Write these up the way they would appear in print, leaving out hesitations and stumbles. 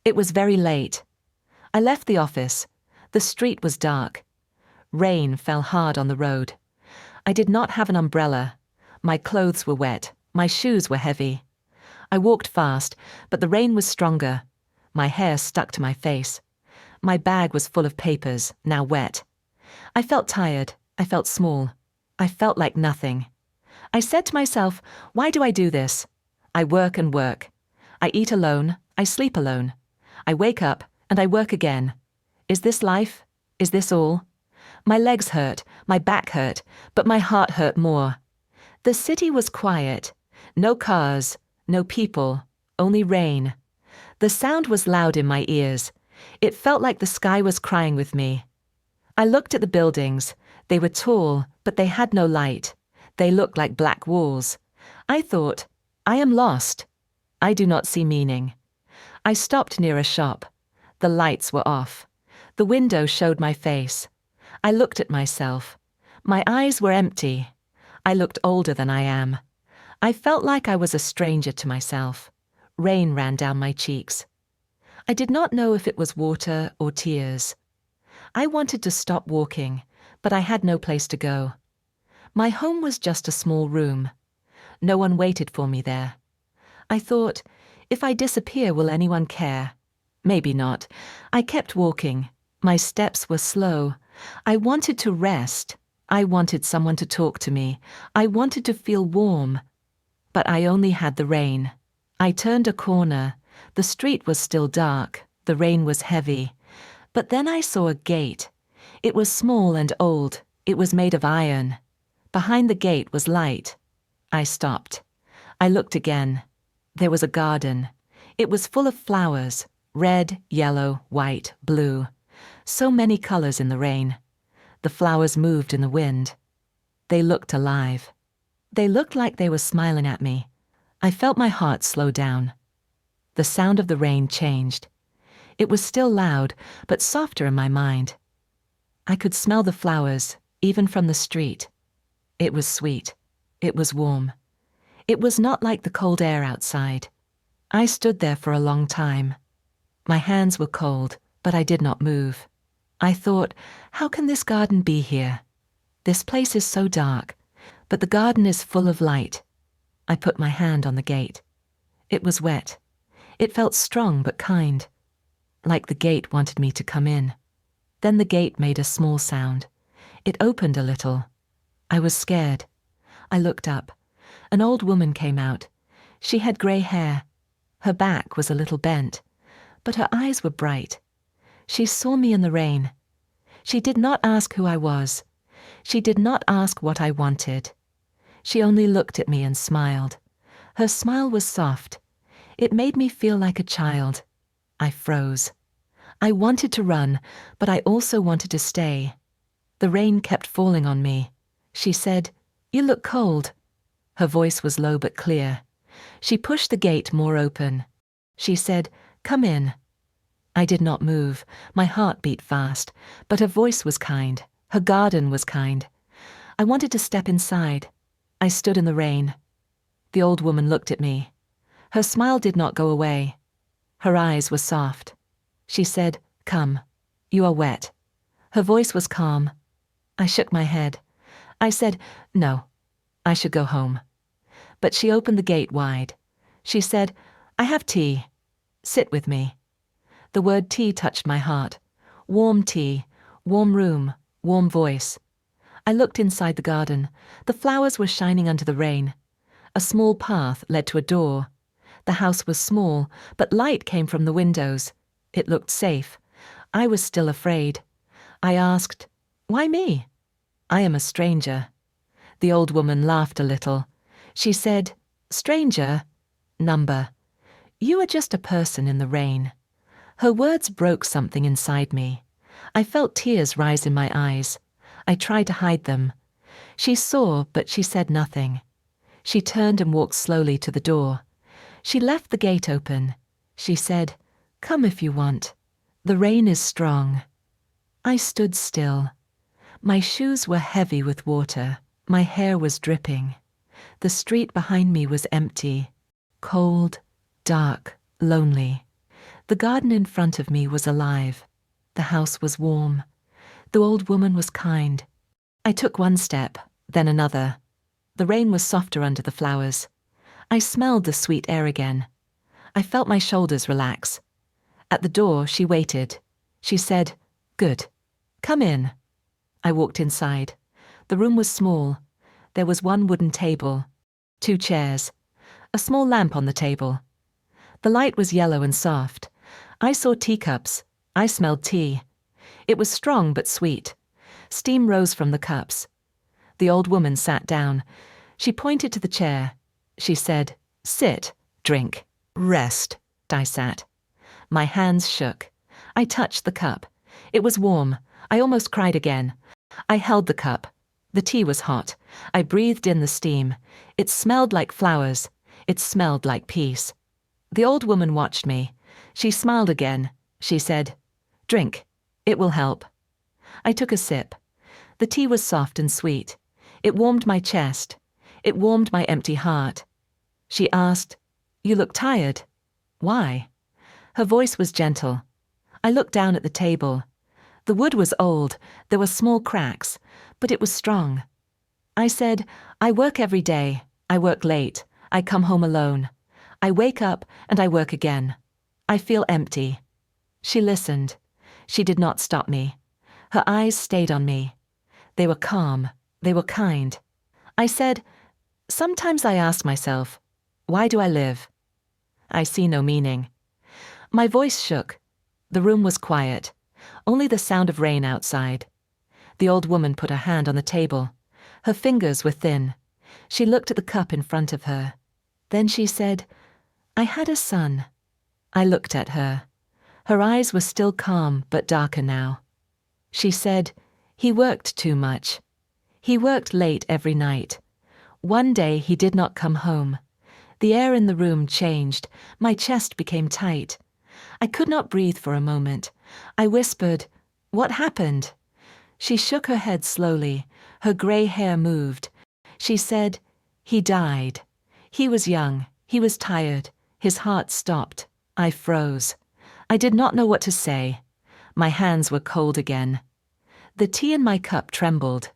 It was very late. I left the office. The street was dark. Rain fell hard on the road. I did not have an umbrella. My clothes were wet. My shoes were heavy. I walked fast, but the rain was stronger. My hair stuck to my face. My bag was full of papers, now wet. I felt tired. I felt small. I felt like nothing. I said to myself, why do I do this? I work and work. I eat alone. I sleep alone. I wake up and I work again. Is this life? Is this all? My legs hurt, my back hurt, but my heart hurt more. The city was quiet. No cars, no people, only rain. The sound was loud in my ears. It felt like the sky was crying with me. I looked at the buildings. They were tall, but they had no light. They looked like black walls. I thought, I am lost. I do not see meaning. I stopped near a shop. The lights were off. The window showed my face. I looked at myself. My eyes were empty. I looked older than I am. I felt like I was a stranger to myself. Rain ran down my cheeks. I did not know if it was water or tears. I wanted to stop walking, but I had no place to go. My home was just a small room. No one waited for me there. I thought, if I disappear, will anyone care? Maybe not. I kept walking. My steps were slow. I wanted to rest. I wanted someone to talk to me. I wanted to feel warm. But I only had the rain. I turned a corner. The street was still dark. The rain was heavy. But then I saw a gate. It was small and old. It was made of iron. Behind the gate was light. I stopped. I looked again. There was a garden. It was full of flowers. Red, yellow, white, blue. So many colors in the rain. The flowers moved in the wind. They looked alive. They looked like they were smiling at me. I felt my heart slow down. The sound of the rain changed. It was still loud, but softer in my mind. I could smell the flowers, even from the street. It was sweet. It was warm. It was not like the cold air outside. I stood there for a long time. My hands were cold, but I did not move. I thought, how can this garden be here? This place is so dark, but the garden is full of light. I put my hand on the gate. It was wet. It felt strong but kind, like the gate wanted me to come in. Then the gate made a small sound. It opened a little. I was scared. I looked up. An old woman came out. She had grey hair. Her back was a little bent, but her eyes were bright. She saw me in the rain. She did not ask who I was. She did not ask what I wanted. She only looked at me and smiled. Her smile was soft. It made me feel like a child. I froze. I wanted to run, but I also wanted to stay. The rain kept falling on me. She said, "You look cold." Her voice was low but clear. She pushed the gate more open. She said, "Come in." I did not move. My heart beat fast, but her voice was kind. Her garden was kind. I wanted to step inside. I stood in the rain. The old woman looked at me. Her smile did not go away. Her eyes were soft. She said, "Come. You are wet." Her voice was calm. I shook my head. I said, "No, I should go home." But she opened the gate wide. She said, "I have tea. Sit with me." The word tea touched my heart. Warm tea, warm room, warm voice. I looked inside the garden. The flowers were shining under the rain. A small path led to a door. The house was small, but light came from the windows. It looked safe. I was still afraid. I asked, "Why me? I am a stranger." The old woman laughed a little. She said, "Stranger? Number. You are just a person in the rain." Her words broke something inside me. I felt tears rise in my eyes. I tried to hide them. She saw, but she said nothing. She turned and walked slowly to the door. She left the gate open. She said, "Come if you want. The rain is strong." I stood still. My shoes were heavy with water. My hair was dripping. The street behind me was empty, cold, dark, lonely. The garden in front of me was alive. The house was warm. The old woman was kind. I took one step, then another. The rain was softer under the flowers. I smelled the sweet air again. I felt my shoulders relax. At the door, she waited. She said, "Good. Come in." I walked inside. The room was small. There was one wooden table, 2 chairs, a small lamp on the table. The light was yellow and soft. I saw teacups. I smelled tea. It was strong but sweet. Steam rose from the cups. The old woman sat down. She pointed to the chair. She said, "Sit, drink, rest." I sat. My hands shook. I touched the cup. It was warm. I almost cried again. I held the cup. The tea was hot. I breathed in the steam. It smelled like flowers. It smelled like peace. The old woman watched me. She smiled again. She said, "Drink. It will help." I took a sip. The tea was soft and sweet. It warmed my chest. It warmed my empty heart. She asked, "You look tired. Why?" Her voice was gentle. I looked down at the table. The wood was old. There were small cracks, but it was strong. I said, "I work every day. I work late. I come home alone. I wake up and I work again. I feel empty." She listened. She did not stop me. Her eyes stayed on me. They were calm. They were kind. I said, "Sometimes I ask myself, why do I live? I see no meaning." My voice shook. The room was quiet. Only the sound of rain outside. The old woman put her hand on the table. Her fingers were thin. She looked at the cup in front of her. Then she said, "I had a son." I looked at her. Her eyes were still calm but darker now. She said, "He worked too much. He worked late every night. One day he did not come home. The air in the room changed. My chest became tight. I could not breathe for a moment. I whispered, 'What happened?' She shook her head slowly. Her grey hair moved. She said, 'He died. He was young. He was tired. His heart stopped.' I froze. I did not know what to say. My hands were cold again. The tea in my cup trembled.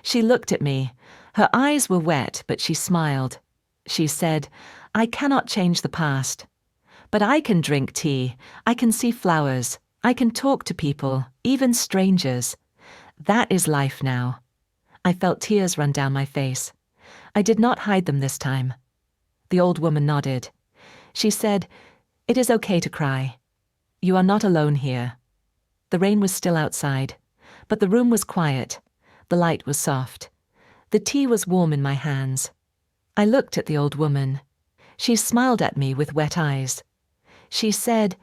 She looked at me. Her eyes were wet, but she smiled. She said, 'I cannot change the past. But I can drink tea. I can see flowers. I can talk to people, even strangers. That is life now.' I felt tears run down my face. I did not hide them this time. The old woman nodded. She said, 'It is okay to cry. You are not alone here.' The rain was still outside, but the room was quiet. The light was soft. The tea was warm in my hands. I looked at the old woman. She smiled at me with wet eyes. She said,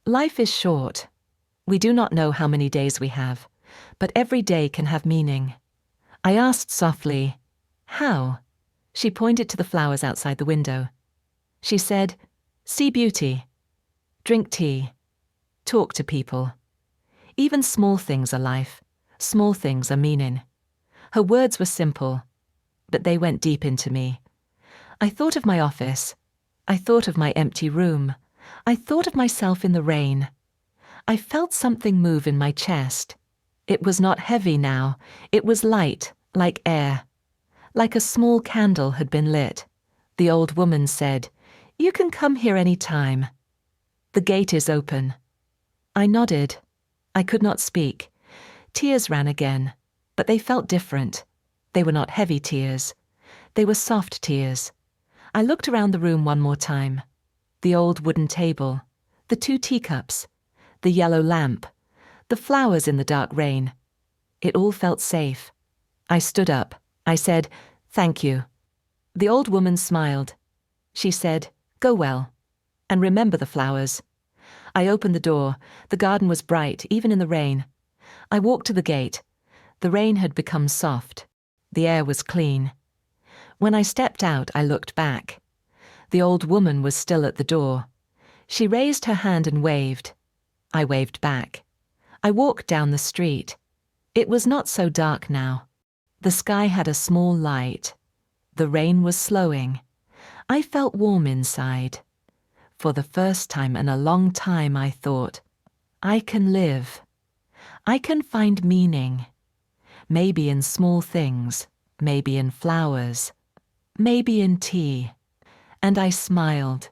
'Life is short. We do not know how many days we have, but every day can have meaning.' I asked softly, 'How?' She pointed to the flowers outside the window. She said, 'See beauty. Drink tea. Talk to people. Even small things are life. Small things are meaning.' Her words were simple, but they went deep into me. I thought of my office. I thought of my empty room. I thought of myself in the rain. I felt something move in my chest. It was not heavy now. It was light, like air. Like a small candle had been lit. The old woman said, 'You can come here any time. The gate is open.' I nodded. I could not speak. Tears ran again, but they felt different. They were not heavy tears. They were soft tears. I looked around the room one more time. The old wooden table, the 2 teacups, the yellow lamp, the flowers in the dark rain. It all felt safe. I stood up. I said, 'Thank you.' The old woman smiled. She said, 'Go well, and remember the flowers.' I opened the door. The garden was bright, even in the rain. I walked to the gate. The rain had become soft. The air was clean. When I stepped out, I looked back. The old woman was still at the door. She raised her hand and waved. I waved back. I walked down the street. It was not so dark now. The sky had a small light. The rain was slowing. I felt warm inside. For the first time in a long time, I thought, I can live. I can find meaning. Maybe in small things, maybe in flowers, maybe in tea. And I smiled.